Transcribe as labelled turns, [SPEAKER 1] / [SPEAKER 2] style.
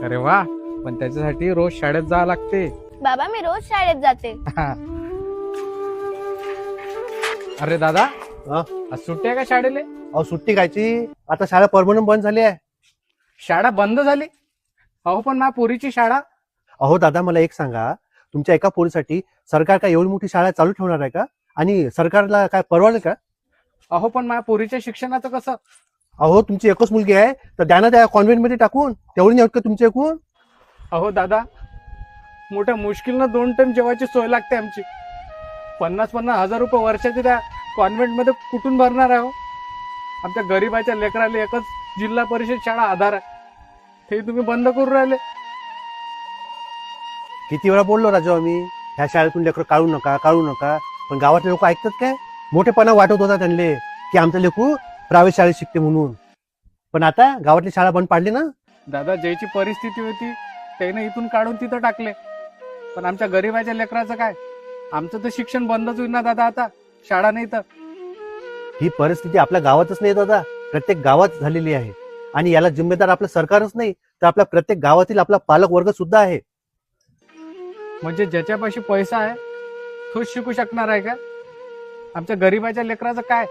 [SPEAKER 1] अरे वा, पण त्याच्यासाठी रोज शाळेत जावं लागते.
[SPEAKER 2] बाबा मी रोज शाळेत जाते.
[SPEAKER 1] अरे दादा,
[SPEAKER 3] हा?
[SPEAKER 1] आज सुट्टी आहे का शाळेले?
[SPEAKER 3] अहो सुट्टी खायची, आता शाळा परमनंट बंद झाली आहे.
[SPEAKER 1] शाळा बंद झाली? अहो पण माझ्या पोरीची शाळा.
[SPEAKER 3] अहो दादा, मला एक सांगा, तुमच्या एका पोरीसाठी सरकार काय एवढी मोठी शाळा चालू ठेवणार आहे का? आणि सरकारला काय परवडेल का?
[SPEAKER 1] अहो पण माझ्या पोरीच्या शिक्षणाचं कसं?
[SPEAKER 3] अहो तुमची एकच मुलगी आहे, तर द्या ना त्या कॉन्व्हेंट मध्ये टाकून. तेवढी नाही होत का तुमची एकूण?
[SPEAKER 1] अहो दादा, मोठ्या मुश्किलनं 2 टाइम जेवायची सोय लागते आमची. 50-50 हजार रुपये वर्षाचे त्या कॉन्व्हेंट मध्ये कुठून भरणार आहे हो? आमच्या गरीबाच्या लेकराला एकच जिल्हा परिषद शाळा आधार आहे, ते तुम्ही बंद करून राहिले.
[SPEAKER 3] किती वेळा बोललो राजू आम्ही, ह्या शाळेतून लेकरं काढू नका काढू नका, पण गावातले लोक ऐकतात काय? मोठेपणा वाटत होता त्यांना की आमचं लेकरू प्रायव्हेट शाळेत शिकते म्हणून. पण आता गावातली शाळा बंद पाडली ना.
[SPEAKER 1] दादा, ज्याची परिस्थिती होती त्याने इथून काढून तिथं टाकले, पण आमच्या गरीबाच्या लेकराचं काय? आमचं तर शिक्षण बंदच होईल ना दादा, आता शाळा नाही तर.
[SPEAKER 3] ही परिस्थिती आपल्या गावातच नाही दादा, प्रत्येक गावात झालेली आहे. आणि याला जिम्मेदार आपलं सरकारच नाही, तर आपल्या प्रत्येक गावातील आपला पालक वर्ग सुद्धा आहे.
[SPEAKER 1] म्हणजे ज्याच्यापाशी पैसा आहे तोच शिकू शकणार आहे का? आमच्या गरीबाच्या लेकराचं काय?